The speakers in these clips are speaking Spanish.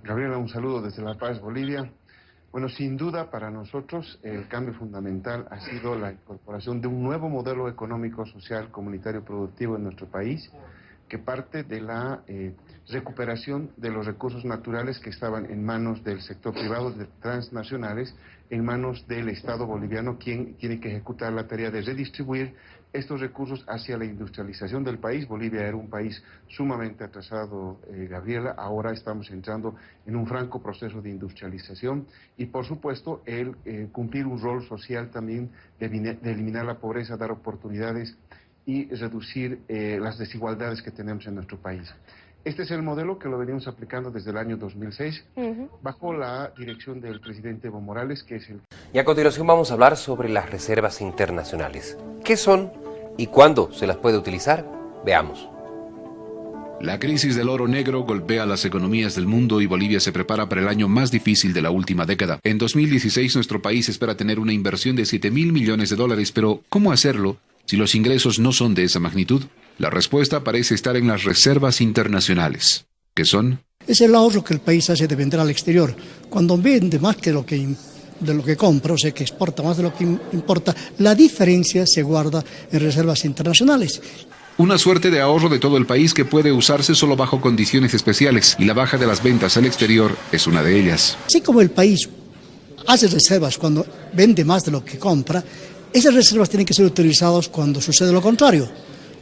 Gabriela, un saludo desde La Paz, Bolivia. Bueno, sin duda para nosotros el cambio fundamental ha sido la incorporación de un nuevo modelo económico, social, comunitario, productivo en nuestro país, que parte de la recuperación de los recursos naturales que estaban en manos del sector privado, de transnacionales, en manos del Estado boliviano, quien tiene que ejecutar la tarea de redistribuir estos recursos hacia la industrialización del país. Bolivia era un país sumamente atrasado, Gabriela, ahora estamos entrando en un franco proceso de industrialización y, por supuesto, el cumplir un rol social también de eliminar la pobreza, dar oportunidades y reducir las desigualdades que tenemos en nuestro país. Este es el modelo que lo venimos aplicando desde el año 2006, bajo la dirección del presidente Evo Morales, que es el... Y a continuación vamos a hablar sobre las reservas internacionales. ¿Qué son y cuándo se las puede utilizar? Veamos. La crisis del oro negro golpea las economías del mundo y Bolivia se prepara para el año más difícil de la última década. En 2016 nuestro país espera tener una inversión de $7.000 millones, pero ¿cómo hacerlo si los ingresos no son de esa magnitud? La respuesta parece estar en las reservas internacionales. ¿Qué son? Es el ahorro que el país hace de vender al exterior. Cuando vende más de lo que compra, o sea, que exporta más de lo que importa, la diferencia se guarda en reservas internacionales. Una suerte de ahorro de todo el país que puede usarse solo bajo condiciones especiales, y la baja de las ventas al exterior es una de ellas. Así como el país hace reservas cuando vende más de lo que compra, esas reservas tienen que ser utilizadas cuando sucede lo contrario,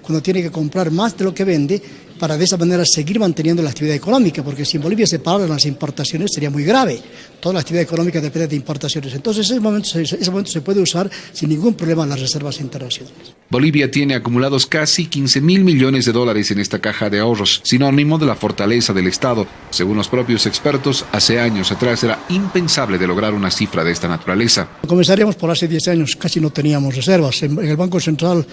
cuando tiene que comprar más de lo que vende, para de esa manera seguir manteniendo la actividad económica, porque si en Bolivia se pararan las importaciones sería muy grave. Toda la actividad económica depende de importaciones. Entonces, ese momento se puede usar sin ningún problema las reservas internacionales. Bolivia tiene acumulados casi $15.000 millones en esta caja de ahorros, sinónimo de la fortaleza del Estado. Según los propios expertos, hace años atrás era impensable de lograr una cifra de esta naturaleza. Comenzaríamos por hace 10 años, casi no teníamos reservas. En el Banco Central,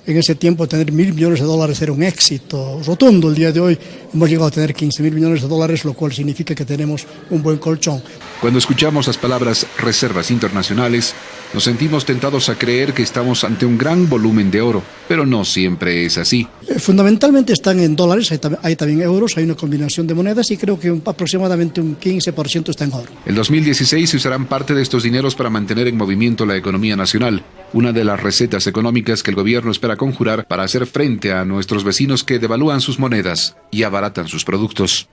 en ese tiempo, tener $1.000 millones era un éxito rotundo. El día de hoy hemos llegado a tener $15.000 millones, lo cual significa que tenemos un buen colchón. Cuando escuchamos las palabras reservas internacionales, nos sentimos tentados a creer que estamos ante un gran volumen de oro, pero no siempre es así. Fundamentalmente están en dólares, hay también euros, hay una combinación de monedas y creo que aproximadamente un 15% está en oro. El 2016 se usarán parte de estos dineros para mantener en movimiento la economía nacional, una de las recetas económicas que el gobierno espera conjurar para hacer frente a nuestros vecinos que devalúan sus monedas y abaratan sus productos.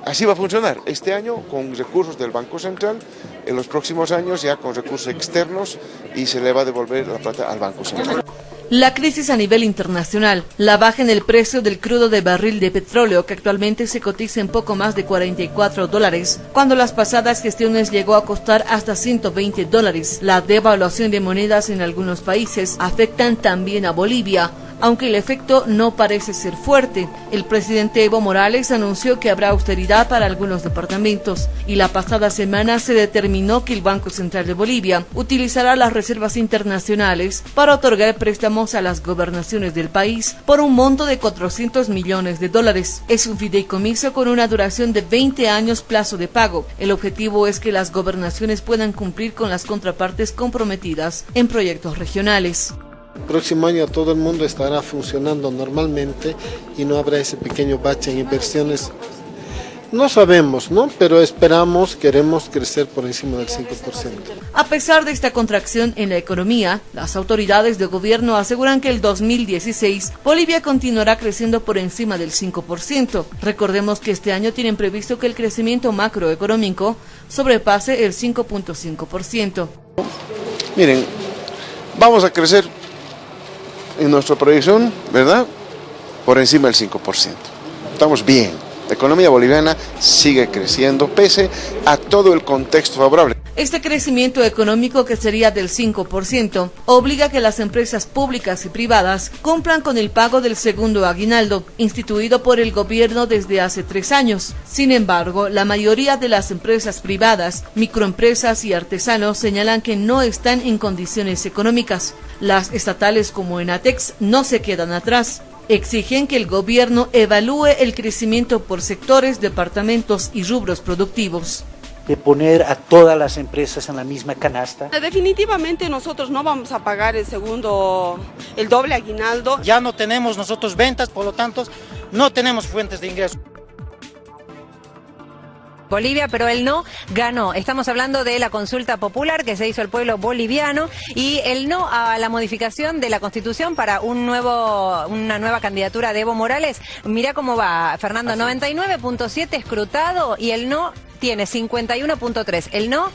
Así va a funcionar este año con recursos del Banco Central, en los próximos años ya con recursos externos y se le va a devolver la plata al Banco Central. La crisis a nivel internacional, la baja en el precio del crudo de barril de petróleo que actualmente se cotiza en poco más de $44, cuando las pasadas gestiones llegó a costar hasta $120. La devaluación de monedas en algunos países afectan también a Bolivia, aunque el efecto no parece ser fuerte. El presidente Evo Morales anunció que habrá austeridad para algunos departamentos y la pasada semana se determinó que el Banco Central de Bolivia utilizará las reservas internacionales para otorgar préstamos a las gobernaciones del país por un monto de $400 millones. Es un fideicomiso con una duración de 20 años plazo de pago. El objetivo es que las gobernaciones puedan cumplir con las contrapartes comprometidas en proyectos regionales. El próximo año todo el mundo estará funcionando normalmente y no habrá ese pequeño bache en inversiones. No sabemos, ¿no? Pero queremos crecer por encima del 5%. A pesar de esta contracción en la economía, las autoridades de gobierno aseguran que el 2016 Bolivia continuará creciendo por encima del 5%. Recordemos que este año tienen previsto que el crecimiento macroeconómico sobrepase el 5.5%. Miren, vamos a crecer en nuestra proyección, ¿verdad?, por encima del 5%. Estamos bien. La economía boliviana sigue creciendo pese a todo el contexto favorable. Este crecimiento económico, que sería del 5%, obliga a que las empresas públicas y privadas cumplan con el pago del segundo aguinaldo, instituido por el gobierno desde hace 3 años. Sin embargo, la mayoría de las empresas privadas, microempresas y artesanos señalan que no están en condiciones económicas. Las estatales como Enatex no se quedan atrás. Exigen que el gobierno evalúe el crecimiento por sectores, departamentos y rubros productivos. De poner a todas las empresas en la misma canasta. Definitivamente nosotros no vamos a pagar el doble aguinaldo. Ya no tenemos nosotros ventas, por lo tanto no tenemos fuentes de ingreso. Bolivia, pero el no ganó. Estamos hablando de la consulta popular que se hizo al pueblo boliviano y el no a la modificación de la Constitución para una nueva candidatura de Evo Morales. Mirá cómo va, Fernando, 99.7 escrutado y el no tiene 51.3.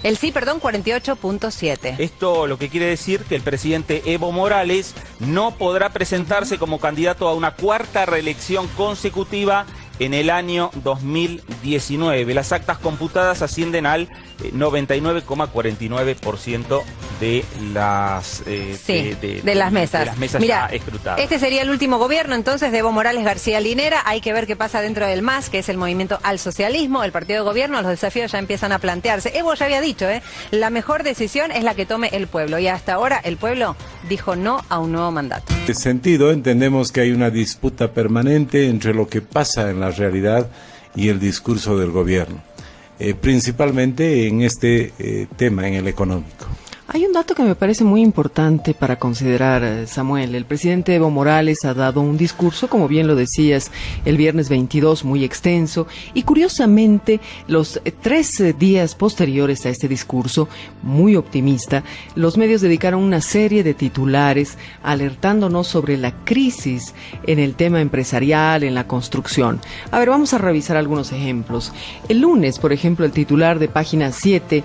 El sí, 48.7. Esto lo que quiere decir que el presidente Evo Morales no podrá presentarse como candidato a una cuarta reelección consecutiva en el año 2019. Las actas computadas ascienden al 99,49% de las de las mesas. Mira, ya escrutadas. Este sería el último gobierno entonces de Evo Morales García Linera. Hay que ver qué pasa dentro del MAS, que es el movimiento al socialismo, el partido de gobierno. Los desafíos ya empiezan a plantearse. Evo ya había dicho, la mejor decisión es la que tome el pueblo, y hasta ahora el pueblo dijo no a un nuevo mandato. En ese sentido, entendemos que hay una disputa permanente entre lo que pasa en la realidad y el discurso del gobierno, principalmente en este tema, en el económico. Hay un dato que me parece muy importante para considerar, Samuel. El presidente Evo Morales ha dado un discurso, como bien lo decías, el viernes 22, muy extenso, y curiosamente los 3 días posteriores a este discurso, muy optimista, los medios dedicaron una serie de titulares alertándonos sobre la crisis en el tema empresarial, en la construcción. A ver, vamos a revisar algunos ejemplos. El lunes, por ejemplo, el titular de Página 7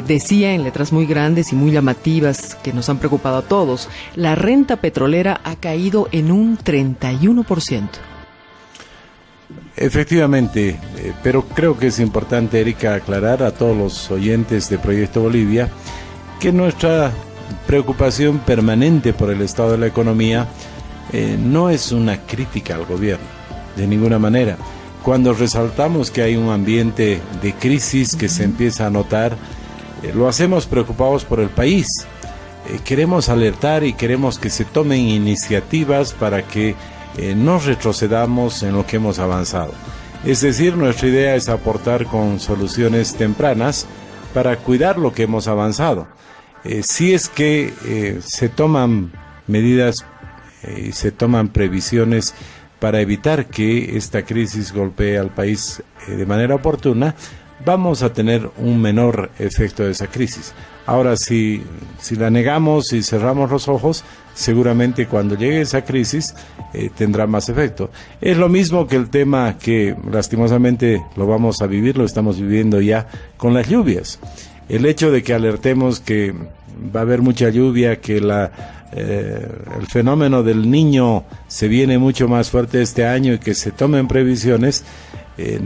decía en letras muy grandes y muy llamativas que nos han preocupado a todos: la renta petrolera ha caído en un 31%. Efectivamente, pero creo que es importante, Erika, aclarar a todos los oyentes de Proyecto Bolivia que nuestra preocupación permanente por el estado de la economía no es una crítica al gobierno, de ninguna manera. Cuando resaltamos que hay un ambiente de crisis que se empieza a notar, lo hacemos preocupados por el país. Queremos alertar y queremos que se tomen iniciativas para que no retrocedamos en lo que hemos avanzado. Es decir, nuestra idea es aportar con soluciones tempranas para cuidar lo que hemos avanzado. Si es que se toman medidas y se toman previsiones para evitar que esta crisis golpee al país de manera oportuna, vamos a tener un menor efecto de esa crisis. Ahora, si la negamos y cerramos los ojos, seguramente cuando llegue esa crisis tendrá más efecto. Es lo mismo que el tema que lastimosamente lo vamos a vivir, lo estamos viviendo ya con las lluvias. El hecho de que alertemos que va a haber mucha lluvia, que el fenómeno del Niño se viene mucho más fuerte este año y que se tomen previsiones,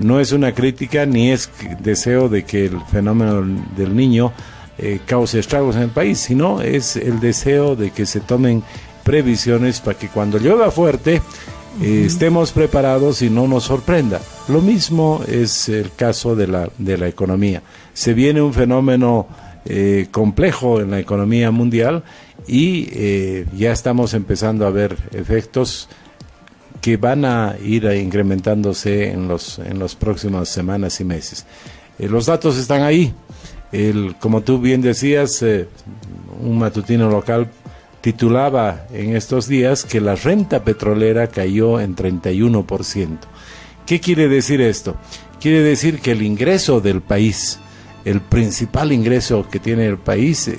no es una crítica ni es deseo de que el fenómeno del Niño cause estragos en el país, sino es el deseo de que se tomen previsiones para que cuando llueva fuerte estemos preparados y no nos sorprenda. Lo mismo es el caso de la economía. Se viene un fenómeno complejo en la economía mundial y ya estamos empezando a ver efectos que van a ir incrementándose en las próximas semanas y meses. Los datos están ahí. Como tú bien decías, un matutino local titulaba en estos días que la renta petrolera cayó en 31%. ¿Qué quiere decir esto? Quiere decir que el ingreso del país, el principal ingreso que tiene el país,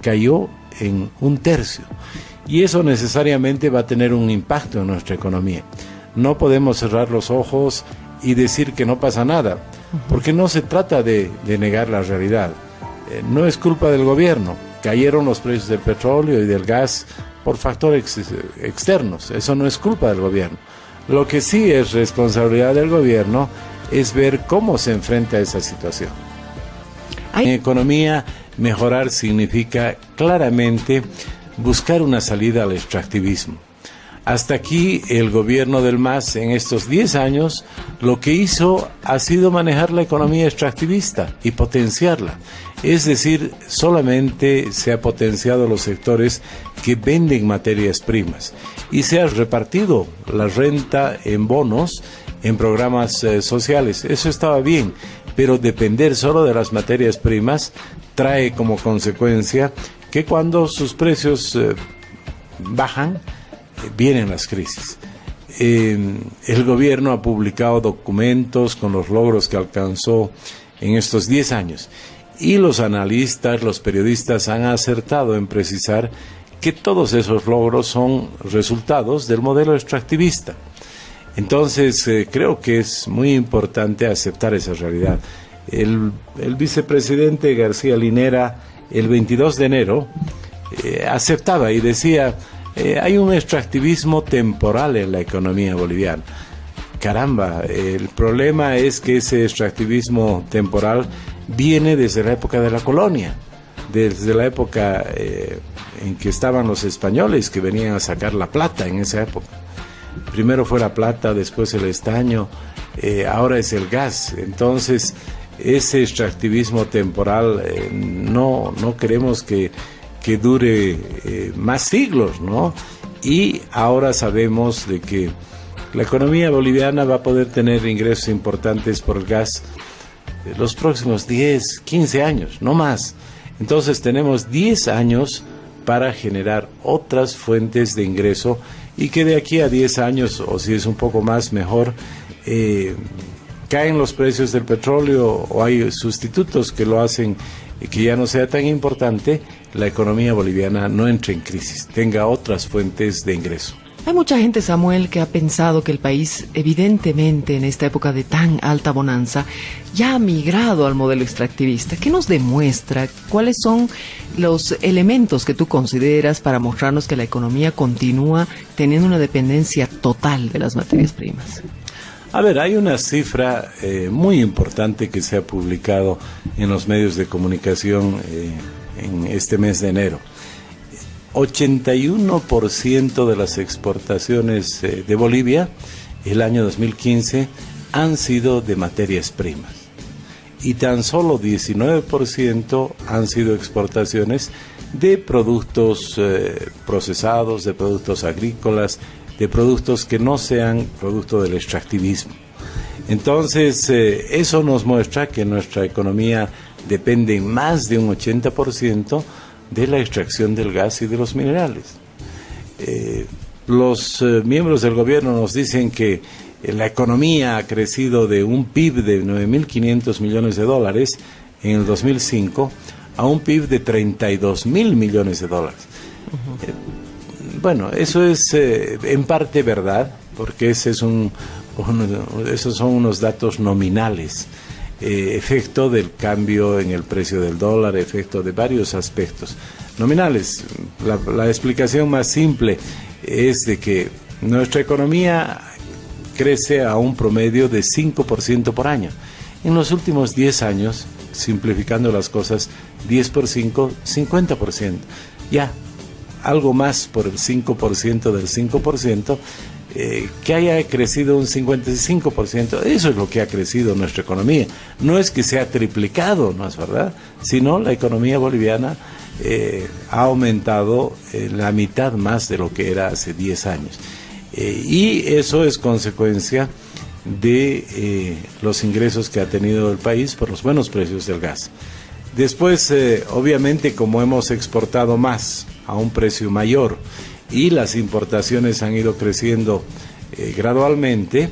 cayó en 1/3. Y eso necesariamente va a tener un impacto en nuestra economía. No podemos cerrar los ojos y decir que no pasa nada, porque no se trata de negar la realidad. No es culpa del gobierno. Cayeron los precios del petróleo y del gas por factores externos. Eso no es culpa del gobierno. Lo que sí es responsabilidad del gobierno es ver cómo se enfrenta a esa situación. En economía, mejorar significa claramente buscar una salida al extractivismo. Hasta aquí el gobierno del MAS en estos 10 años lo que hizo ha sido manejar la economía extractivista y potenciarla. Es decir, solamente se ha potenciado los sectores que venden materias primas y se ha repartido la renta en bonos, en programas sociales. Eso estaba bien, pero depender solo de las materias primas trae como consecuencia que cuando sus precios bajan, vienen las crisis. el gobierno ha publicado documentos con los logros que alcanzó en estos 10 años. Y los analistas, los periodistas han acertado en precisar que todos esos logros son resultados del modelo extractivista. Entonces, creo que es muy importante aceptar esa realidad. El vicepresidente García Linera, el 22 de enero, aceptaba y decía, hay un extractivismo temporal en la economía boliviana. Caramba, el problema es que ese extractivismo temporal viene desde la época de la colonia, desde la época en que estaban los españoles que venían a sacar la plata en esa época. Primero fue la plata, después el estaño, ahora es el gas. Entonces, ese extractivismo temporal no queremos que dure más siglos, ¿no? Y ahora sabemos de que la economía boliviana va a poder tener ingresos importantes por el gas los próximos 10, 15 años, no más. Entonces tenemos 10 años para generar otras fuentes de ingreso y que de aquí a 10 años, o si es un poco más, mejor, caen los precios del petróleo o hay sustitutos que lo hacen que ya no sea tan importante, la economía boliviana no entre en crisis, tenga otras fuentes de ingreso. Hay mucha gente, Samuel, que ha pensado que el país, evidentemente, en esta época de tan alta bonanza, ya ha migrado al modelo extractivista. ¿Qué nos demuestra? ¿Cuáles son los elementos que tú consideras para mostrarnos que la economía continúa teniendo una dependencia total de las materias primas? A ver, hay una cifra muy importante que se ha publicado en los medios de comunicación en este mes de enero. 81% de las exportaciones de Bolivia el año 2015 han sido de materias primas y tan solo 19% han sido exportaciones de productos procesados, de productos agrícolas, de productos que no sean producto del extractivismo. Entonces, eso nos muestra que nuestra economía depende en más de un 80% de la extracción del gas y de los minerales. Los miembros del gobierno nos dicen que la economía ha crecido de un PIB de 9.500 millones de dólares en el 2005 a un PIB de 32.000 millones de dólares. Bueno, eso es en parte verdad, porque esos son unos datos nominales. Efecto del cambio en el precio del dólar, efecto de varios aspectos nominales. La explicación más simple es de que nuestra economía crece a un promedio de 5% por año. En los últimos 10 años, simplificando las cosas, 10 por 5, 50%. Ya, algo más por el 5% del 5%, que haya crecido un 55%, eso es lo que ha crecido nuestra economía. No es que se ha triplicado, ¿no es verdad? Sino la economía boliviana ha aumentado la mitad más de lo que era hace 10 años. Y eso es consecuencia de los ingresos que ha tenido el país por los buenos precios del gas. Después, obviamente, como hemos exportado más a un precio mayor, y las importaciones han ido creciendo gradualmente,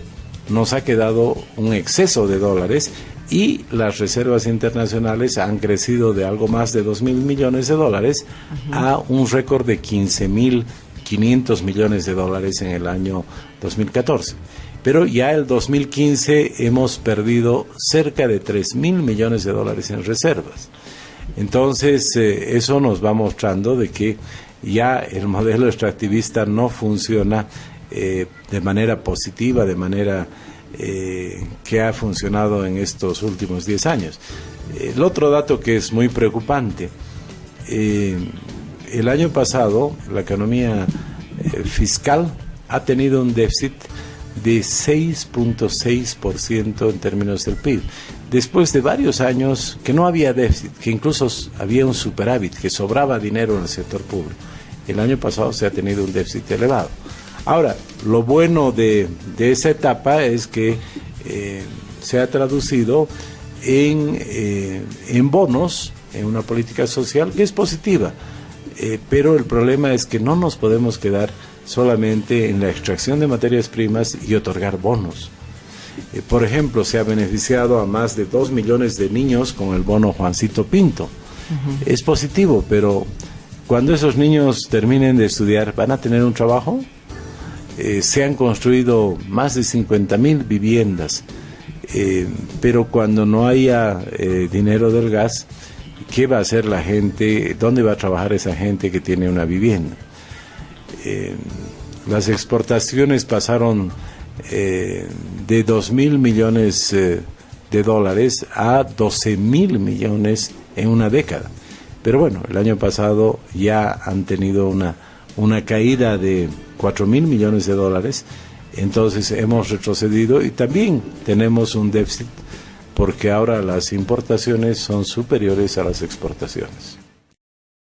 nos ha quedado un exceso de dólares y las reservas internacionales han crecido de algo más de 2.000 millones de dólares a un récord de 15.500 millones de dólares en el año 2014. Pero ya el 2015 hemos perdido cerca de 3.000 millones de dólares en reservas. Entonces, eso nos va mostrando de que ya el modelo extractivista no funciona de manera positiva, de manera que ha funcionado en estos últimos 10 años. El otro dato que es muy preocupante, el año pasado la economía fiscal ha tenido un déficit de 6.6% en términos del PIB. Después de varios años que no había déficit, que incluso había un superávit, que sobraba dinero en el sector público. El año pasado se ha tenido un déficit elevado. Ahora, lo bueno de esa etapa es que se ha traducido en bonos, en una política social que es positiva. Pero el problema es que no nos podemos quedar solamente en la extracción de materias primas y otorgar bonos. Por ejemplo, se ha beneficiado a más de 2 millones de niños con el bono Juancito Pinto. Es positivo, pero cuando esos niños terminen de estudiar, ¿van a tener un trabajo? Se han construido más de 50,000 viviendas, pero cuando no haya dinero del gas, ¿qué va a hacer la gente? ¿Dónde va a trabajar esa gente que tiene una vivienda? Las exportaciones pasaron de 2,000 millones de dólares a 12,000 millones en una década. Pero bueno, el año pasado ya han tenido una caída de 4,000 millones de dólares, entonces hemos retrocedido y también tenemos un déficit porque ahora las importaciones son superiores a las exportaciones.